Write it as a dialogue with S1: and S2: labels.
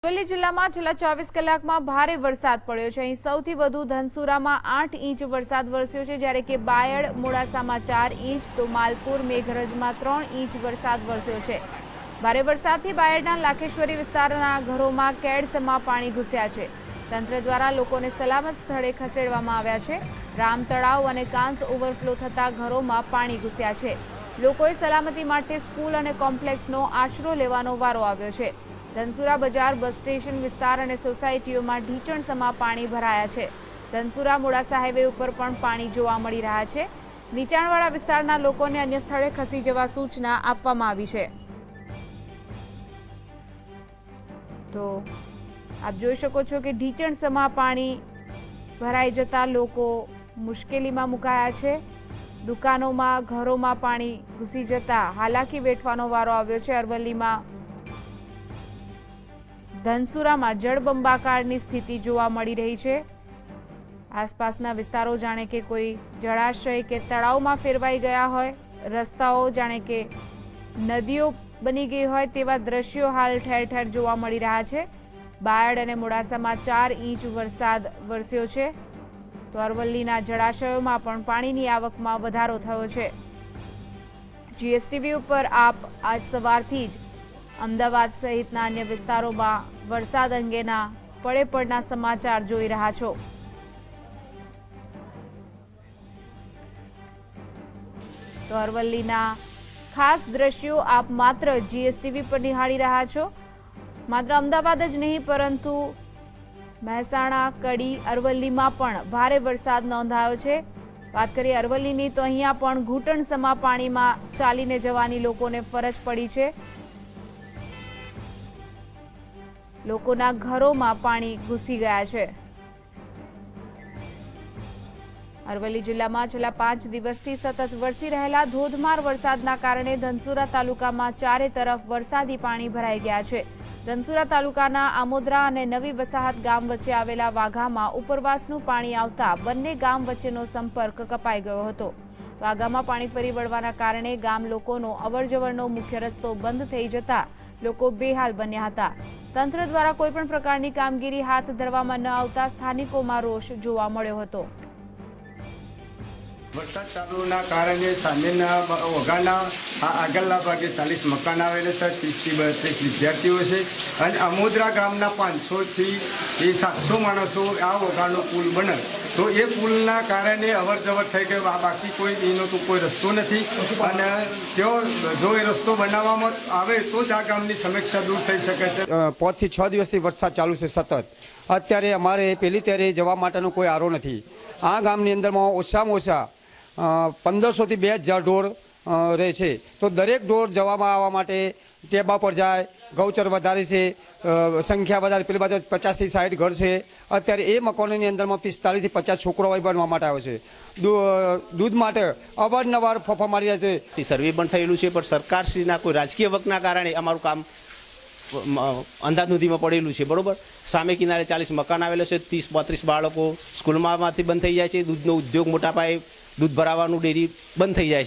S1: અરવલ્લી જિલ્લામાં છેલ્લા 24 કલાકમાં ભારે વરસાદ પડ્યો છે। અહીં સૌથી વધુ ધનસુરામાં 8 ઇંચ વરસાદ વરસ્યો છે, જ્યારે કે બાયડ મોડાસામાં 4 ઇંચ તો માલપુર મેઘરજમાં 3 ઇંચ વરસાદ વરસ્યો છે। ભારે વરસાદથી બાયડના લાખેશ્વરી વિસ્તારના ઘરોમાં કેડસમાં પાણી ઘૂસ્યા છે। તંત્ર દ્વારા લોકોને સલામત સ્થળે ખસેડવામાં આવ્યા છે। રામ તળાવ અને કાંસ ઓવરફ્લો થતા ઘરોમાં પાણી ઘૂસ્યા છે। લોકોએ સલામતી માટે સ્કૂલ અને કોમ્પ્લેક્સનો આશરો લેવાનો વારો આવ્યો છે। ધનસુરા બજાર, બસ સ્ટેશન વિસ્તાર અને સોસાયટીઓમાં ઢીચણસમાં પાણી ભરાયા છે। ધનસુરા મોડાસા હાઈવે ઉપર પણ પાણી જોવા મળી રહ્યા છે। નીચાણવાળા વિસ્તારના લોકોને અન્ય સ્થળે ખસી જવા સૂચના આપવામાં આવી છે। તો આપ જોઈ શકો છો કે ઢીચણસમાં પાણી ભરાઈ જતા લોકો મુશ્કેલીમાં મુકાયા છે। દુકાનોમાં, ઘરોમાં પાણી ઘૂસી જતા હાલાકી વેઠવાનો વારો આવ્યો છે। અરવલ્લીમાં ધનસુરામાં જળબંબાકારની સ્થિતિ જોવા મળી રહી છે। આસપાસના વિસ્તારો જાણે કે કોઈ જળાશય કે તળાવમાં ફેરવાઈ ગયા હોય, રસ્તાઓ જાણે કે નદીઓ બની ગઈ હોય તેવા દ્રશ્યો હાલ ઠેર ઠેર જોવા મળી રહ્યા છે। બાયડ અને મોડાસામાં 4 ઇંચ વરસાદ વરસ્યો છે, તો અરવલ્લીના જળાશયોમાં પણ પાણીની આવકમાં વધારો થયો છે। જીએસટીવી ઉપર આપ આજ સવારથી જ અમદાવાદ સહિતના અન્ય વિસ્તારોમાં વરસાદ અંગેના પડે પડના સમાચાર જોઈ રહ્યા છો। તો અરવલ્લીના ખાસ દ્રશ્યો આપ માત્ર જીએસટીવી પર નિહાળી રહ્યા છો। માત્ર અમદાવાદ જ નહીં પરંતુ મહેસાણા, કડી, અરવલ્લીમાં પણ ભારે વરસાદ નોંધાયો છે। વાત કરીએ અરવલ્લીની તો અહીંયા પણ ઘૂંટણસમા પાણીમાં ચાલીને જવાની લોકોને ફરજ પડી છે। લોકોના ઘરોમાં પાણી ઘૂસી ગયા છે। અરવલ્લી જિલ્લામાં છેલ્લા 5 દિવસથી સતત વરસી રહેલા ધોધમાર વરસાદના કારણે ધનસુરા તાલુકામાં ચારે તરફ વરસાદી પાણી ભરાઈ ગયા છે। ધનસુરા તાલુકાના આમોદરા અને નવી વસાહત ગામ વચ્ચે આવેલા વાઘામાં ઉપરવાસનું પાણી આવતા બંને ગામ વચ્ચેનો સંપર્ક કપાઈ ગયો હતો। વાઘામાં પાણી ફરી વળવાના કારણે ગામ લોકોનો અવરજવરનો મુખ્ય રસ્તો બંધ થઈ જતા લોકો બેહાલ બન્યા હતા। તંત્ર દ્વારા કોઈપણ પ્રકારની કામગીરી હાથ ધરવામાં ન આવતા સ્થાનિકોમાં રોષ જોવા મળ્યો હતો।
S2: વરસાદ ચાલુના કારણે સામેના વઘાના આગળના ભાગે 40 મકાન આવેલા છે, 30 થી 32 વિદ્યાર્થીઓ છે અને અમોદરા ગામના 500 થી 700 માણસો આ વઘાનો પુલ બને તો એ પુલના કારણે અવર જવર થઈ ગયો। બાકી કોઈ એનો તો કોઈ રસ્તો નથી અને જો એ રસ્તો બનાવવામાં આવે તો જ આ ગામની સમસ્યા દૂર થઈ શકે છે।
S3: 5 થી 6 દિવસથી વરસાદ ચાલુ છે સતત। અત્યારે અમારે પહેલી ત્યારે જવા માટેનો કોઈ આરો નથી। આ ગામની અંદરમાં ઓછામાં ઓછા 1500 થી 2000 ઢોર રહે છે, તો દરેક ઢોર જવામાં આવવા માટે ટેબા પર જાય, ગૌચર વધારે છે, સંખ્યા વધારે, પેલી બાજુ 50 થી 60 ઘર છે। અત્યારે એ મકાનોની અંદરમાં 45 થી 50 છોકરાઓ બનવા માટે આવે છે। દૂધ માટે અવારનવાર ફફા મારી રહ્યા છે।
S4: સર્વે પણ થયેલું છે, પણ સરકારશ્રીના કોઈ રાજકીય વકના કારણે અમારું કામ અંધાધૂંધીમાં પડેલું છે। બરોબર, સામે કિનારે 40 મકાન આવેલા છે, 30-32 બાળકો સ્કૂલમાંથી બંધ થઈ જાય છે। દૂધનો ઉદ્યોગ મોટા પાયે, દૂધ ભરાવાનું ડેરી બંધ થઈ જાય છે।